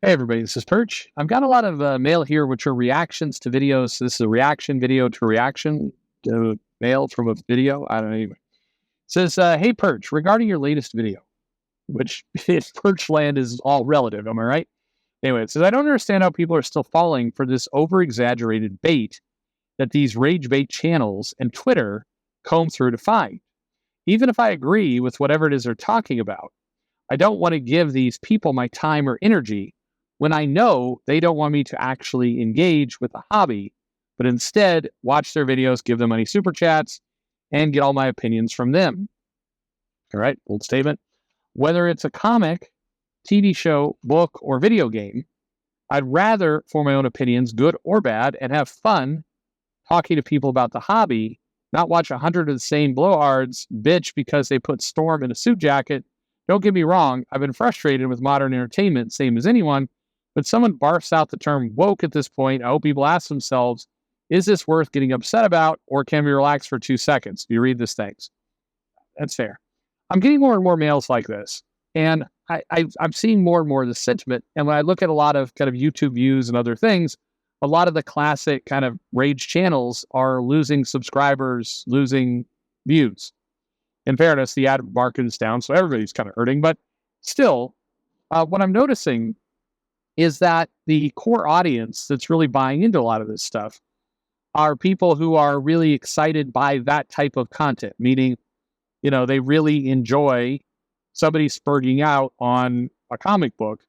Hey everybody, this is Perch. I've got a lot of mail here, which are reactions to videos. So this is a reaction video to reaction to mail from a video. I don't know. Anyway. It says, hey Perch, regarding your latest video, which in Perch land is all relative, am I right? Anyway, it says, I don't understand how people are still falling for this over-exaggerated bait that these rage bait channels and Twitter comb through to find. Even if I agree with whatever it is they're talking about, I don't want to give these people my time or energy when I know they don't want me to actually engage with the hobby, but instead watch their videos, give them money super chats, and get all my opinions from them. All right, bold statement. Whether it's a comic, TV show, book, or video game, I'd rather form my own opinions, good or bad, and have fun talking to people about the hobby, not watch 100 of the same blowhards bitch because they put Storm in a suit jacket. Don't get me wrong, I've been frustrated with modern entertainment, same as anyone, but someone barfs out the term woke at this point. I hope people ask themselves, is this worth getting upset about, or can we relax for 2 seconds? You read this things. That's fair. I'm getting more and more mails like this, and I'm seeing more and more of the sentiment. And when I look at a lot of kind of YouTube views and other things, a lot of the classic kind of rage channels are losing subscribers, losing views. In fairness, the ad market is down, so everybody's kind of hurting. But still, what I'm noticing is that the core audience that's really buying into a lot of this stuff are people who are really excited by that type of content, meaning, they really enjoy somebody spurting out on a comic book,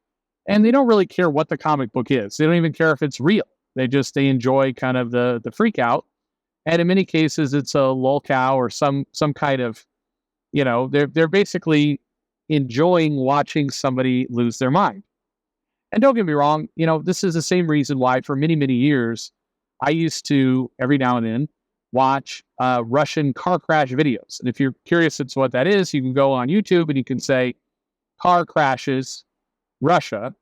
and they don't really care what the comic book is. They don't even care if it's real. They enjoy kind of the freak out. And in many cases, it's a lolcow or some kind of, they're basically enjoying watching somebody lose their mind. And don't get me wrong, this is the same reason why for many, many years, I used to, every now and then, watch Russian car crash videos. And if you're curious as to what that is, you can go on YouTube and you can say, car crashes, Russia,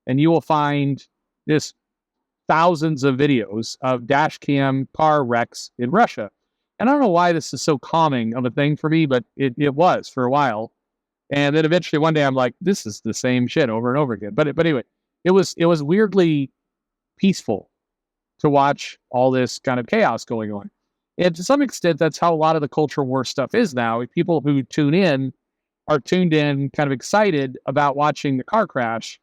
and you will find this thousands of videos of dash cam car wrecks in Russia. And I don't know why this is so calming of a thing for me, but it was for a while. And then eventually one day I'm like, this is the same shit over and over again. But anyway, it was weirdly peaceful to watch all this kind of chaos going on. And to some extent, that's how a lot of the culture war stuff is now. People who tune in are tuned in kind of excited about watching the car crash.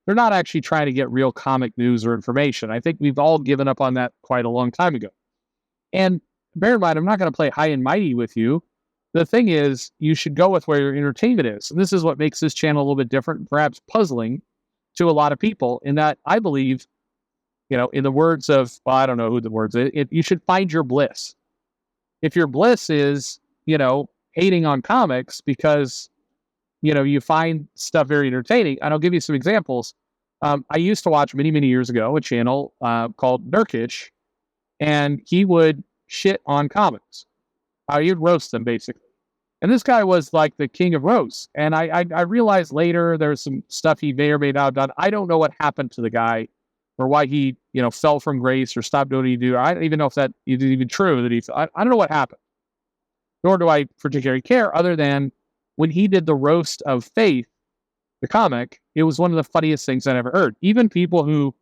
They're not actually trying to get real comic news or information. I think we've all given up on that quite a long time ago. And bear in mind, I'm not going to play high and mighty with you. The thing is, you should go with where your entertainment is. And this is what makes this channel a little bit different, perhaps puzzling to a lot of people, in that I believe, in the words of, well, I don't know who the words is, you should find your bliss. If your bliss is, hating on comics because, you find stuff very entertaining, and I'll give you some examples. I used to watch many, many years ago a channel called Nurkic, and he would shit on comics. He would roast them, basically. And this guy was like the king of roasts. And I realized later there's some stuff he may or may not have done. I don't know what happened to the guy or why he, fell from grace or stopped doing what he do. I don't even know if that is even true. I don't know what happened. Nor do I particularly care, other than when he did the roast of Faith, the comic, it was one of the funniest things I ever heard. Even people who,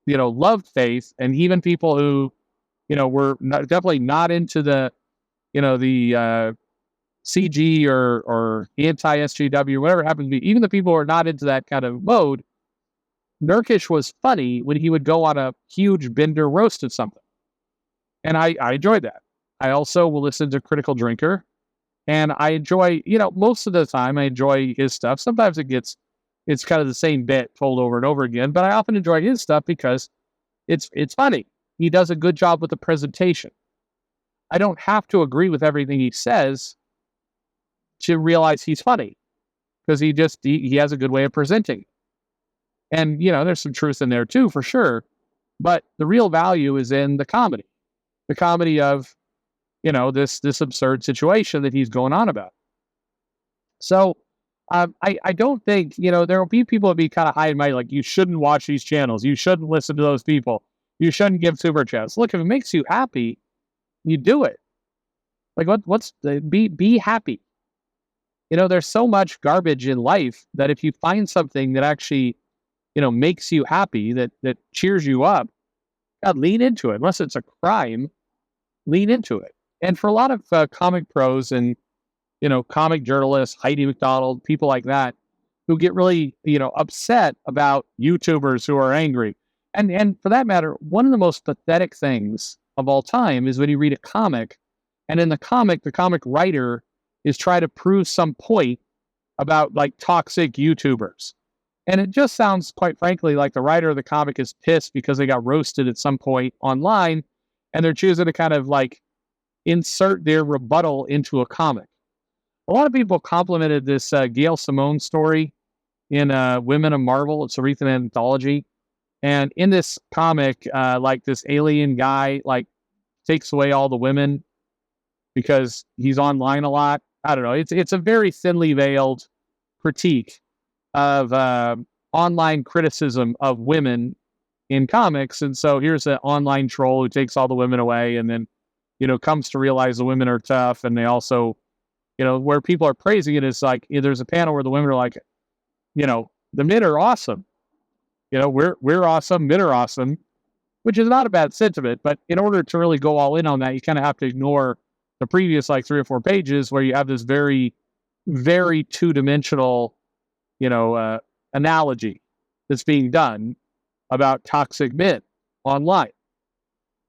loved Faith, and even people who, were definitely not into the, the CG or anti-SJW or whatever it happened to be, even the people who are not into that kind of mode, Nurkic was funny when he would go on a huge Bender roast of something. And I enjoyed that. I also will listen to Critical Drinker, and I enjoy, most of the time I enjoy his stuff. Sometimes it's kind of the same bit told over and over again, but I often enjoy his stuff because it's funny. He does a good job with the presentation. I don't have to agree with everything he says to realize he's funny, because he has a good way of presenting. And, there's some truth in there too, for sure. But the real value is in the comedy of, this absurd situation that he's going on about. So I don't think, there will be people that be kind of high and mighty, like, you shouldn't watch these channels. You shouldn't listen to those people. You shouldn't give super chats. Look, if it makes you happy, you do it. Like, be happy. There's so much garbage in life that if you find something that actually makes you happy, that cheers you up, God, lean into it. Unless it's a crime, lean into it. And for a lot of comic pros and, comic journalists, Heidi McDonald, people like that, who get really, upset about YouTubers who are angry. And for that matter, one of the most pathetic things of all time is when you read a comic, and in the comic writer is trying to prove some point about like toxic YouTubers. And it just sounds, quite frankly, like the writer of the comic is pissed because they got roasted at some point online, and they're choosing to kind of like insert their rebuttal into a comic. A lot of people complimented this Gail Simone story in Women of Marvel. It's a recent anthology. And in this comic, like this alien guy, like takes away all the women because he's online a lot. I don't know. It's a very thinly veiled critique of online criticism of women in comics. And so here's an online troll who takes all the women away and then, comes to realize the women are tough. And they also, where people are praising it is like, there's a panel where the women are like, the men are awesome. We're awesome. Men are awesome, which is not a bad sentiment. But in order to really go all in on that, you kind of have to ignore the previous like 3 or 4 pages where you have this very, very two-dimensional, analogy that's being done about toxic men online.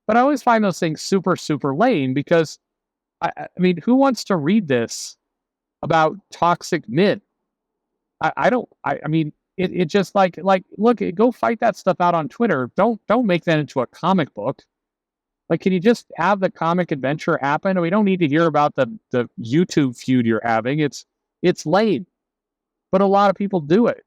But I always find those things super, super lame because, I mean, who wants to read this about toxic men? I mean, it just like, look, go fight that stuff out on Twitter. Don't make that into a comic book. Like, can you just have the comic adventure happen? We don't need to hear about the YouTube feud you're having. It's lame. But a lot of people do it.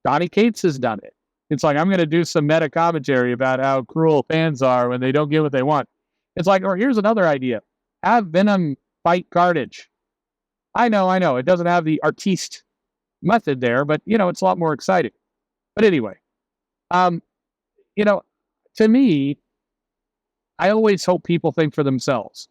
Donny Cates has done it. It's like, I'm going to do some meta commentary about how cruel fans are when they don't get what they want. It's like, or here's another idea. Have Venom fight Carnage. I know. It doesn't have the artiste method there, but, it's a lot more exciting. But anyway, to me, I always hope people think for themselves.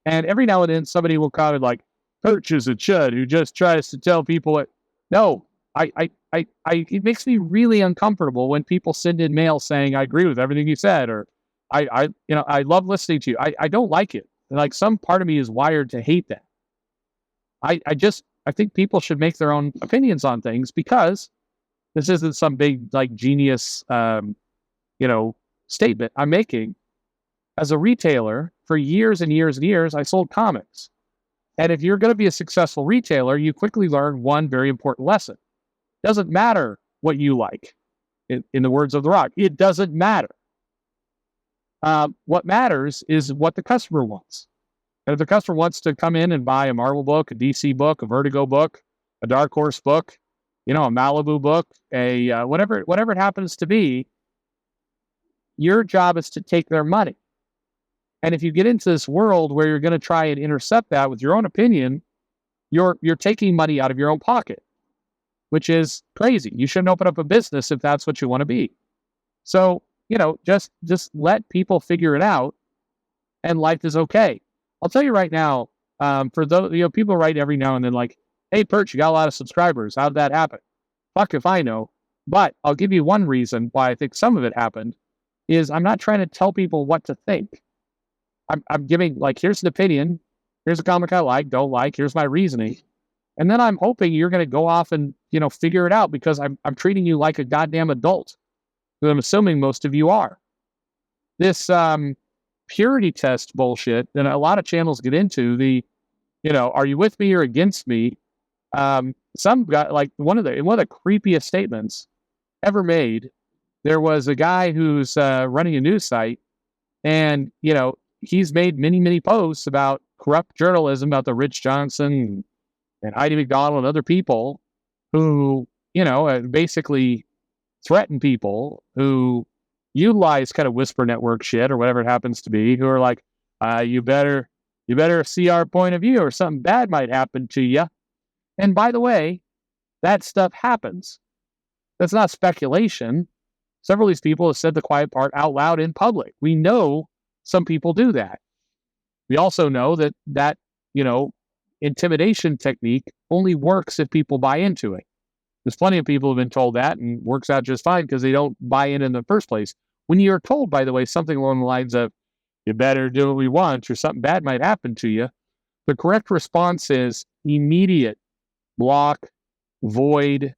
And every now and then somebody will comment like, Perch is a chud who just tries to tell people what. No, it makes me really uncomfortable when people send in mail saying, I agree with everything you said, or I love listening to you. I don't like it. Like, some part of me is wired to hate that. I think people should make their own opinions on things because this isn't some big, like, genius, statement I'm making. As a retailer, for years and years and years, I sold comics. And if you're going to be a successful retailer, you quickly learn one very important lesson. It doesn't matter what you like. In the words of The Rock, it doesn't matter. What matters is what the customer wants. And if the customer wants to come in and buy a Marvel book, a DC book, a Vertigo book, a Dark Horse book, a Malibu book, a whatever it happens to be, your job is to take their money. And if you get into this world where you're going to try and intercept that with your own opinion, you're taking money out of your own pocket, which is crazy. You shouldn't open up a business if that's what you want to be. So, just let people figure it out, and life is okay. I'll tell you right now, for those, people write every now and then like, hey, Perch, you got a lot of subscribers. How did that happen? Fuck if I know. But I'll give you one reason why I think some of it happened is I'm not trying to tell people what to think. I'm giving, like, here's an opinion. Here's a comic I like, don't like. Here's my reasoning. And then I'm hoping you're going to go off and, figure it out because I'm treating you like a goddamn adult, who I'm assuming most of you are. This purity test bullshit that a lot of channels get into, are you with me or against me? Some guy, like one of the creepiest statements ever made, there was a guy who's running a news site, and, he's made many, many posts about corrupt journalism, about the Rich Johnson and Heidi McDonald and other people who, basically threaten people who utilize kind of whisper network shit or whatever it happens to be, who are like, you better see our point of view or something bad might happen to you. And by the way, that stuff happens. That's not speculation. Several of these people have said the quiet part out loud in public. We know some people do that. We also know that intimidation technique only works if people buy into it. There's plenty of people who've been told that and works out just fine because they don't buy in the first place. When you're told, by the way, something along the lines of, you better do what we want or something bad might happen to you, the correct response is immediate block, void,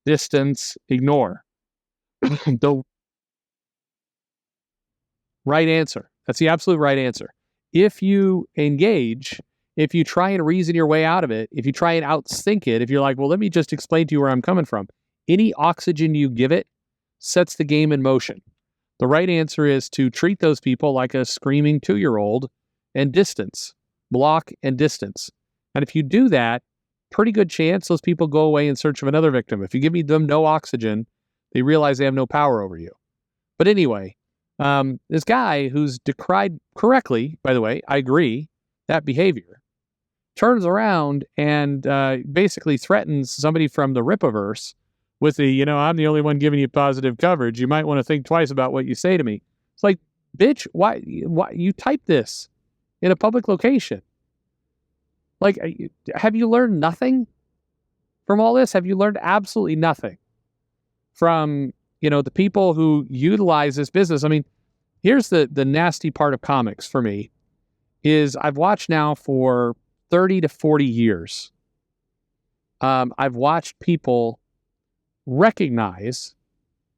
distance, ignore. The right answer. That's the absolute right answer. If you engage, if you try and reason your way out of it, if you try and outthink it, if you're like, well, let me just explain to you where I'm coming from, any oxygen you give it sets the game in motion. The right answer is to treat those people like a screaming 2-year-old and distance, block and distance. And if you do that, pretty good chance those people go away in search of another victim. If you give them no oxygen, they realize they have no power over you. But anyway, this guy who's decried correctly, by the way, I agree, that behavior, turns around and basically threatens somebody from the Rippaverse with the, I'm the only one giving you positive coverage. You might want to think twice about what you say to me. It's like, bitch, why you type this in a public location? Like, have you learned nothing from all this? Have you learned absolutely nothing from, the people who utilize this business? I mean, here's the nasty part of comics for me is I've watched now for 30 to 40 years. I've watched people recognize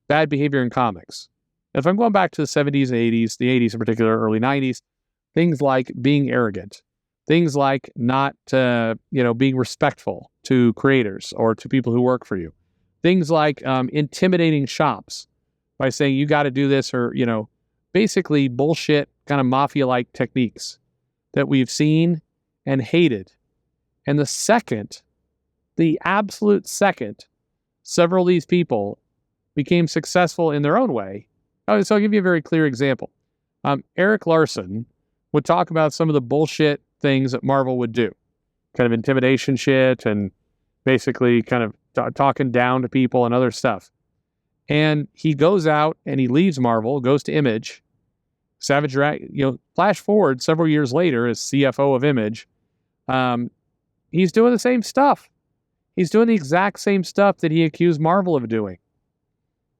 bad behavior in comics. If I'm going back to the 70s and 80s, the 80s in particular, early 90s, things like being arrogant, things like not, being respectful to creators or to people who work for you, things like intimidating shops by saying you got to do this or, basically bullshit kind of mafia-like techniques that we've seen and hated. And the absolute second, several of these people became successful in their own way. So I'll give you a very clear example. Eric Larson would talk about some of the bullshit things that Marvel would do, kind of intimidation shit and basically kind of talking down to people and other stuff. And he goes out and he leaves Marvel, goes to Image. Savage Dragon, flash forward several years later as CFO of Image, he's doing the same stuff. He's doing the exact same stuff that he accused Marvel of doing.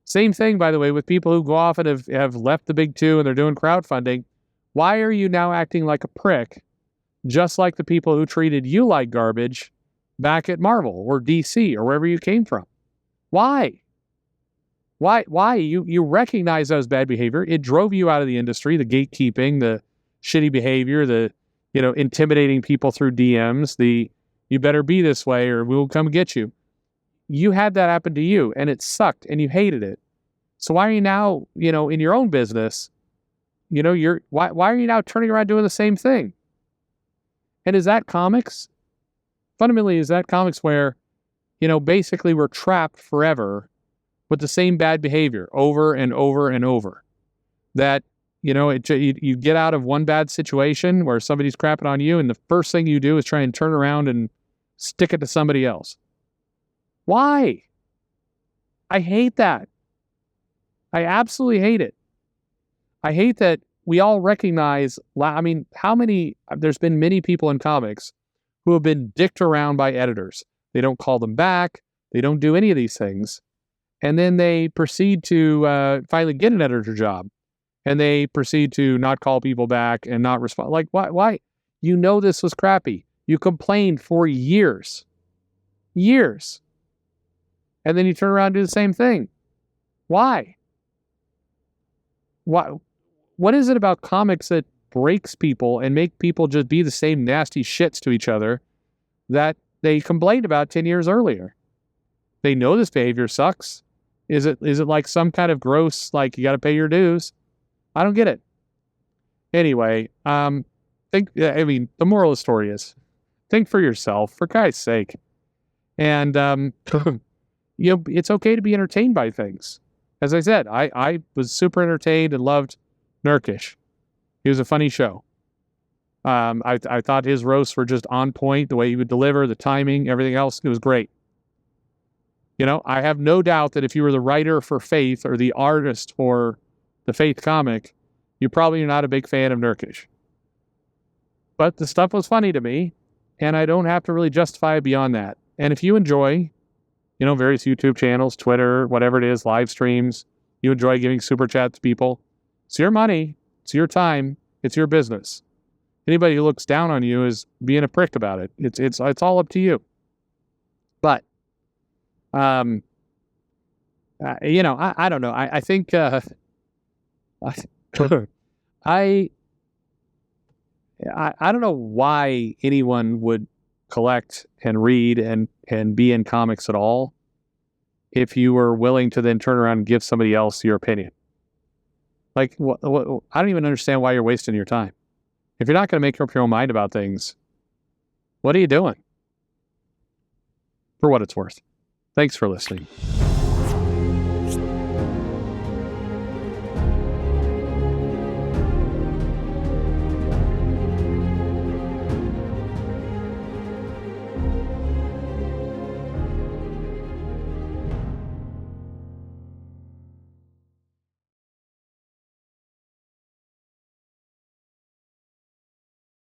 Same thing, by the way, with people who go off and have left the big two and they're doing crowdfunding. Why are you now acting like a prick, just like the people who treated you like garbage back at Marvel or DC or wherever you came from? Why? Why? You recognize that as bad behavior. It drove you out of the industry, the gatekeeping, the shitty behavior, the, intimidating people through DMs, the you better be this way or we'll come get you. You had that happen to you and it sucked and you hated it. So why are you now, in your own business, why are you now turning around doing the same thing? And is that comics? Fundamentally, is that comics where, basically we're trapped forever with the same bad behavior over and over and over? That, you get out of one bad situation where somebody's crapping on you and the first thing you do is try and turn around and stick it to somebody else. Why? I hate that. I absolutely hate it. I hate that we all recognize, there's been many people in comics who have been dicked around by editors. They don't call them back. They don't do any of these things. And then they proceed to finally get an editor job. And they proceed to not call people back and not respond. Like, why? This was crappy. You complained for years. Years. And then you turn around and do the same thing. Why? What is it about comics that breaks people and make people just be the same nasty shits to each other that they complained about 10 years earlier? They know this behavior sucks. Is it like some kind of gross, like you got to pay your dues? I don't get it. Anyway, the moral of the story is think for yourself, for Christ's sake. And, it's okay to be entertained by things. As I said, I was super entertained and loved Nurkish. He was a funny show. I thought his roasts were just on point, the way he would deliver, the timing, everything else. It was great. I have no doubt that if you were the writer for Faith or the artist for the Faith comic, you probably are not a big fan of Nurkish. But the stuff was funny to me, and I don't have to really justify it beyond that. And if you enjoy, various YouTube channels, Twitter, whatever it is, live streams. You enjoy giving super chats to people. It's your money. It's your time. It's your business. Anybody who looks down on you is being a prick about it. It's all up to you. But, I don't know. I think I don't know why anyone would collect and read and be in comics at all if you were willing to then turn around and give somebody else your opinion. Like, I don't even understand why you're wasting your time. If you're not going to make up your own mind about things, what are you doing? For what it's worth. Thanks for listening.